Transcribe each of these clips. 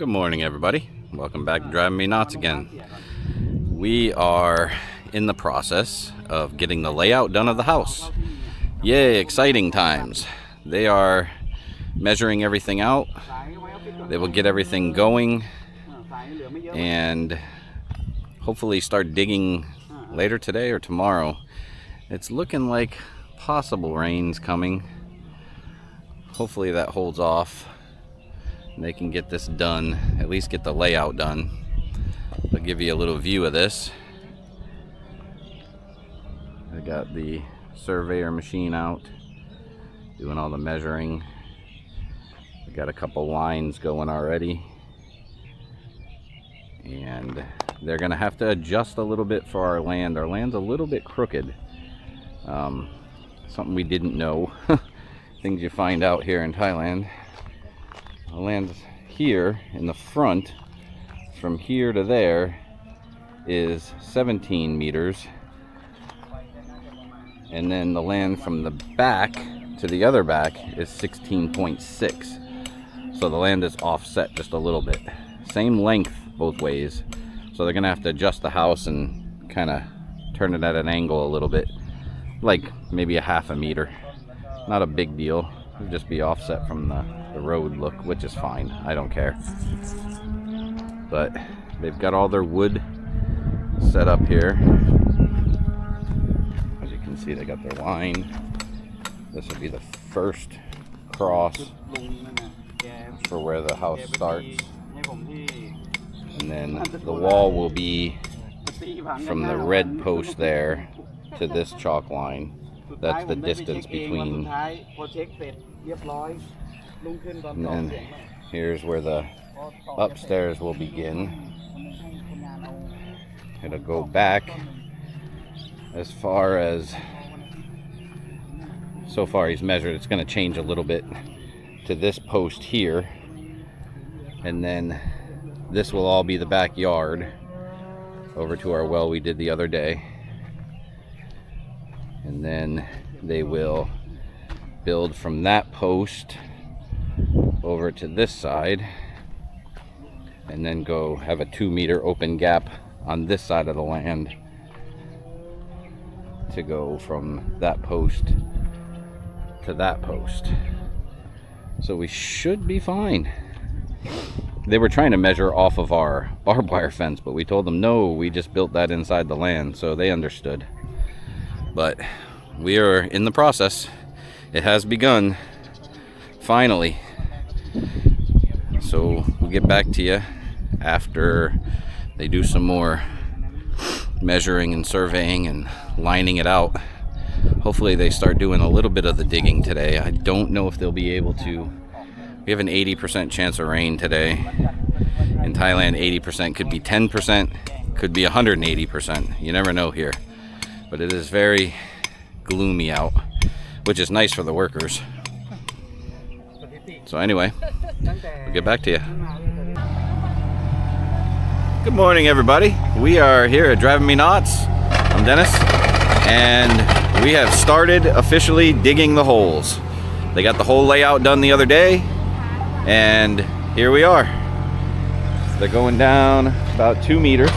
Good morning, everybody. Welcome back to Driving Me Nuts again. We are in the process of getting the layout done of the house. Yay, exciting times. They are measuring everything out. They will get everything going and hopefully start digging later today or tomorrow. It's looking like possible rain's coming. Hopefully that holds off. They can get this done, at least get the layout done. I'll give you a little view of this. I got the surveyor machine out, doing all the measuring. I got a couple lines going already. And they're gonna have to adjust a little bit for our land. Our land's a little bit crooked. Something we didn't know. Things you find out here in Thailand. The land here in the front, from here to there, is 17 meters. And then the land from the back to the other back is 16.6. So the land is offset just a little bit. Same length both ways. So they're gonna have to adjust the house and kind of turn it at an angle a little bit. Like maybe a half a meter. Not a big deal. It'll just be offset from the road look, which is fine. I don't care. But they've got all their wood set up here. As you can see, they got their line. This will be the first cross for where the house starts. And then the wall will be from the red post there to this chalk line. That's the distance between. And then here's where the upstairs will begin. It'll go back as far as, so far he's measured, it's going to change a little bit to this post here. And then this will all be the backyard over to our well we did the other day. And then they will build from that post over to this side and then go have a 2-meter open gap on this side of the land to go from that post to that post. So we should be fine. They were trying to measure off of our barbed wire fence, but we told them no, we just built that inside the land, so they understood. But we are in the process. It has begun, finally. So we'll get back to you after they do some more measuring and surveying and lining it out. Hopefully they start doing a little bit of the digging today. I don't know if they'll be able to. We have an 80% chance of rain today. In Thailand, 80% could be 10%, could be 180%. You never know here. But it is very gloomy out, which is nice for the workers. So anyway, we'll get back to you. Good morning, everybody. We are here at Driving Me Nuts. I'm Dennis, and we have started officially digging the holes. They got the whole layout done the other day, and here we are. They're going down about 2 meters.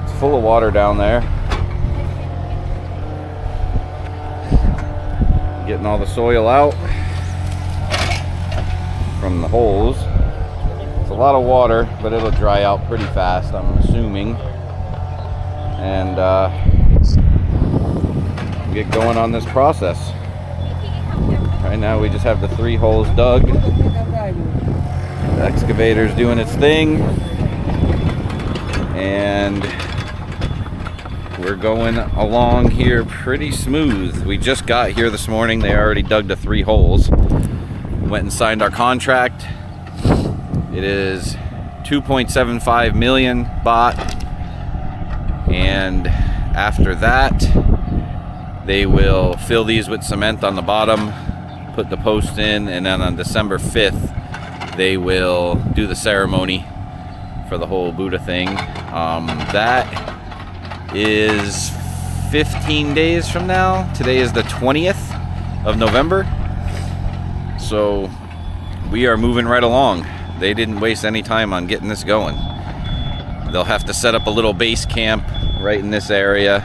It's full of water down there. Getting all the soil out from the holes. It's a lot of water, but it'll dry out pretty fast, I'm assuming. And get going on this process. Right now we just have the 3 holes dug. The excavator's doing its thing. And we're going along here pretty smooth. We just got here this morning. They already dug the 3 holes. Went and signed our contract. It is 2.75 million baht. And after that, they will fill these with cement on the bottom, put the post in, and then on December 5th, they will do the ceremony for the whole Buddha thing. That is 15 days from now. Today is the 20th of November. So we are moving right along. they didn't waste any time on getting this going. They'll have to set up a little base camp right in this area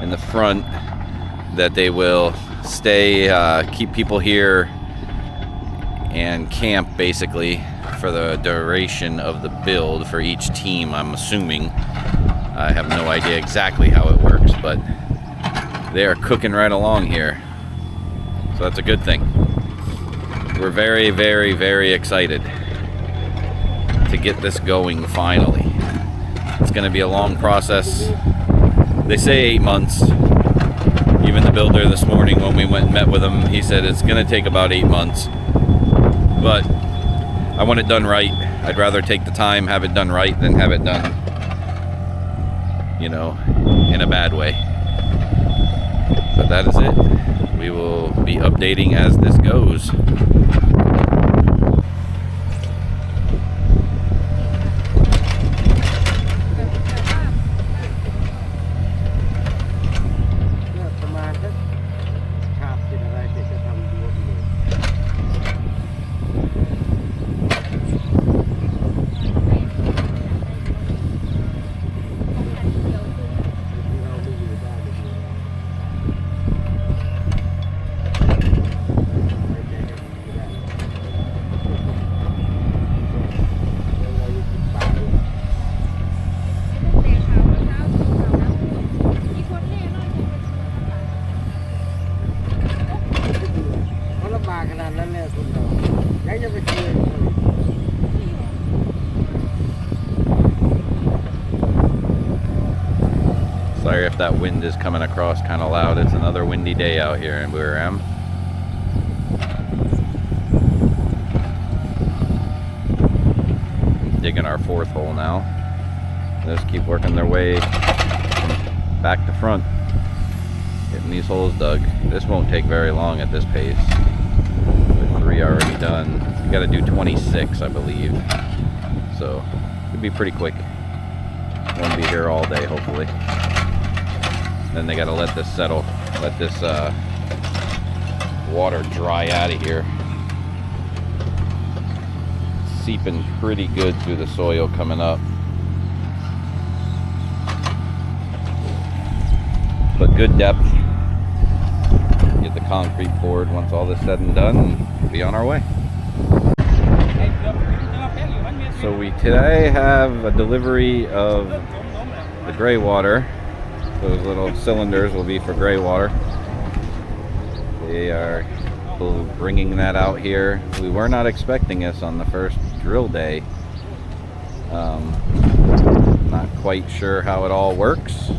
in the front that they will stay, keep people here and camp basically for the duration of the build for each team, I'm assuming. I have no idea exactly how it works, but they are cooking right along here. So that's a good thing. We're very, very, very excited to get this going finally. It's going to be a long process. They say 8 months. Even the builder this morning when we went and met with him, he said it's going to take about 8 months. But I want it done right. I'd rather take the time, have it done right, than have it done, you know, in a bad way. But that is it. We will be updating as this goes. Sorry if that wind is coming across kind of loud. It's another windy day out here in where I am. Digging our 4th hole now. They just keep working their way from back to front, getting these holes dug. This won't take very long at this pace. With 3 already done, you got to do 26, I believe. So it'll be pretty quick. Won't be here all day, hopefully. Then they got to let this settle, let this water dry out of here. It's seeping pretty good through the soil coming up. But good depth. Get the concrete poured once all this is said and done, and be on our way. So we today have a delivery of the gray water. Those little cylinders will be for gray water. They are bringing that out here. We were not expecting this on the first drill day. Not quite sure how it all works.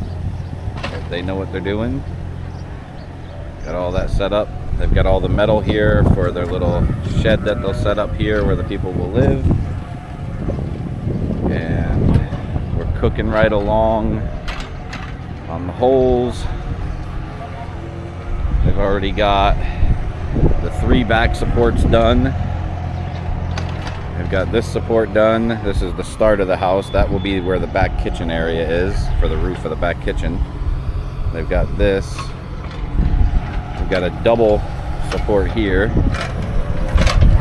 If they know what they're doing. Got all that set up. They've got all the metal here for their little shed that they'll set up here where the people will live. And we're cooking right along on the holes. They've already got the 3 back supports done. They've got this support done. This is the start of the house. That will be where the back kitchen area is, for the roof of the back kitchen. They've got this. We've got a double support here.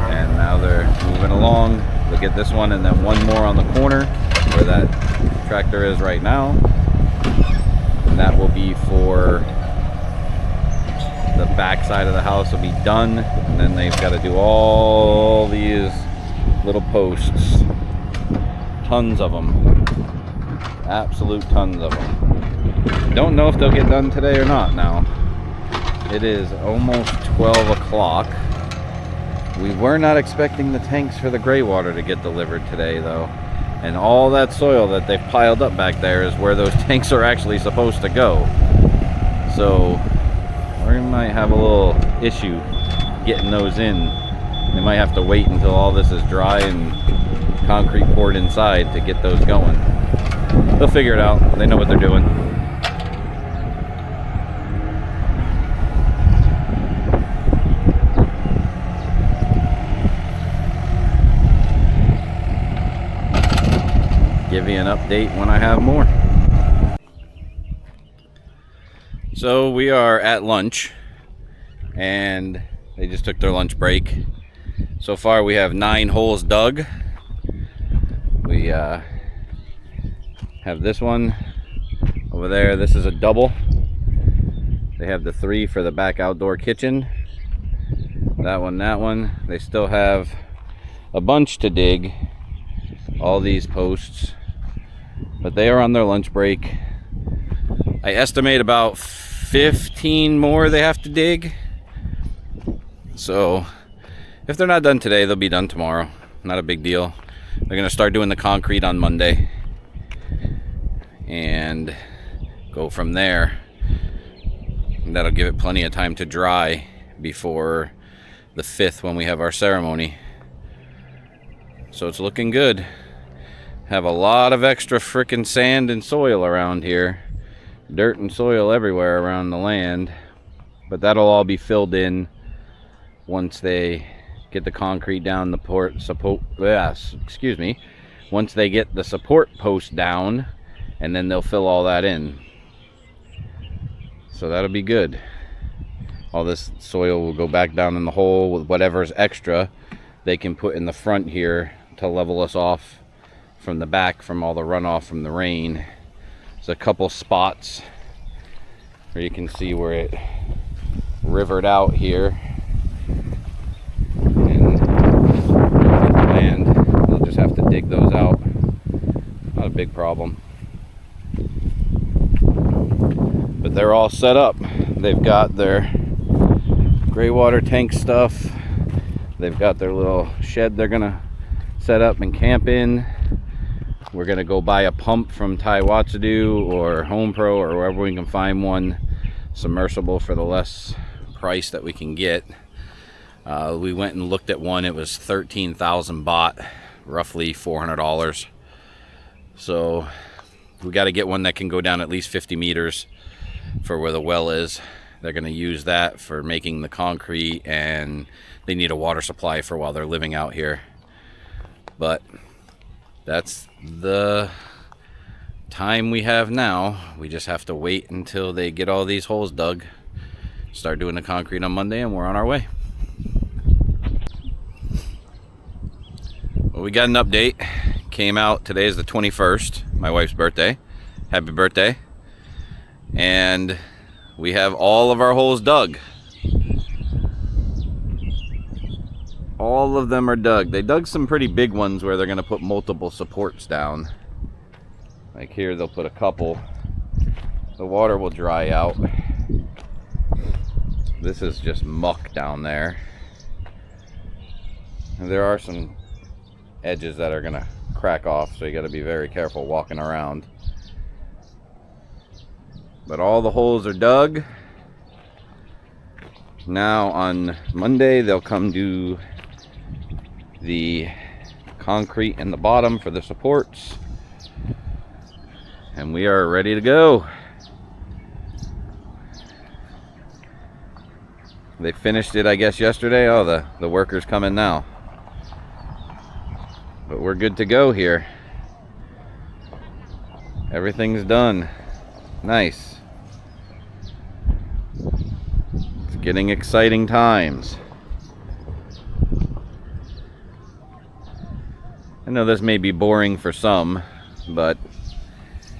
And now they're moving along. They'll get this one and then one more on the corner where that tractor is right now. That will be for the back side of the house will be done, and then they've got to do all these little posts, tons of them, absolute tons of them. Don't know if they'll get done today or not. Now it is almost 12 o'clock. We were not expecting the tanks for the gray water to get delivered today though. And all that soil that they've piled up back there is where those tanks are actually supposed to go. So we might have a little issue getting those in. They might have to wait until all this is dry and concrete poured inside to get those going. They'll figure it out. They know what they're doing. Give you an update when I have more. So we are at lunch and they just took their lunch break. So far we have 9 holes dug. We have this one over there. This is a double. They have the 3 for the back outdoor kitchen. That one. They still have a bunch to dig, all these posts, but they are on their lunch break. I estimate about 15 more they have to dig. So if they're not done today, they'll be done tomorrow. Not a big deal. They're gonna start doing the concrete on Monday and go from there. And that'll give it plenty of time to dry before the 5th when we have our ceremony. So it's looking good. Have a lot of extra frickin' sand and soil around here. Dirt and soil everywhere around the land. But that'll all be filled in once they get the concrete down, once they get the support post down, and then they'll fill all that in. So that'll be good. All this soil will go back down in the hole with whatever's extra they can put in the front here to level us off from the back from all the runoff from the rain. There's a couple spots where you can see where it rivered out here. And they'll just have to dig those out. Not a big problem. But they're all set up. They've got their gray water tank stuff. They've got their little shed they're gonna set up and camp in. We're gonna go buy a pump from Taiwatsadu or Home Pro or wherever we can find one submersible for the less price that we can get. We went and looked at one. It was 13,000 baht, roughly $400. So we got to get one that can go down at least 50 meters for where the well is. They're going to use that for making the concrete, and they need a water supply for while they're living out here. But that's the time we have now. We just have to wait until they get all these holes dug, start doing the concrete on Monday, and we're on our way. Well, we got an update. Came out, today is the 21st, my wife's birthday. Happy birthday. And we have all of our holes dug. All of them are dug. They dug some pretty big ones where they're going to put multiple supports down. Like here, they'll put a couple. The water will dry out. This is just muck down there. And there are some edges that are going to crack off, so you got to be very careful walking around. But all the holes are dug. Now on Monday they'll come do the concrete in the bottom for the supports, and we are ready to go. They finished it, I guess, yesterday. Oh, the workers coming now. But we're good to go here. Everything's done. Nice. It's getting exciting times. I know this may be boring for some, but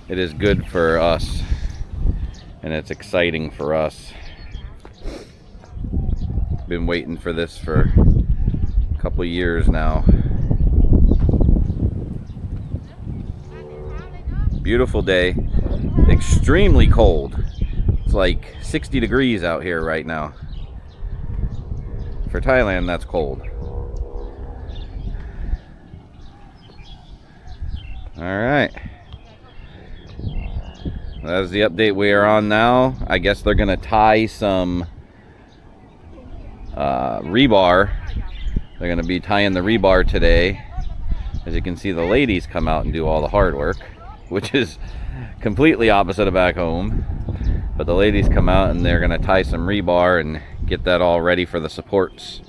it is good for us, and it's exciting for us. Been waiting for this for a couple years now. Beautiful day. Extremely cold. It's like 60 degrees out here right now. For Thailand, that's cold. Alright. That's the update we are on now. I guess they're going to tie some rebar. They're going to be tying the rebar today. As you can see, the ladies come out and do all the hard work, which is completely opposite of back home. But the ladies come out and they're going to tie some rebar and get that all ready for the supports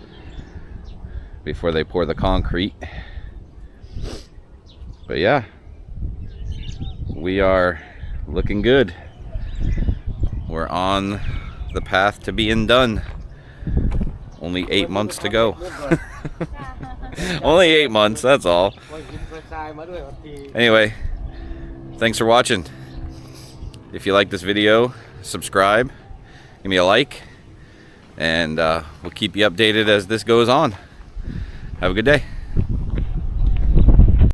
before they pour the concrete. But yeah, we are looking good. We're on the path to being done. Only 8 months to go. Only 8 months, that's all. Anyway, thanks for watching. If you like this video, subscribe, give me a like, and we'll keep you updated as this goes on. Have a good day.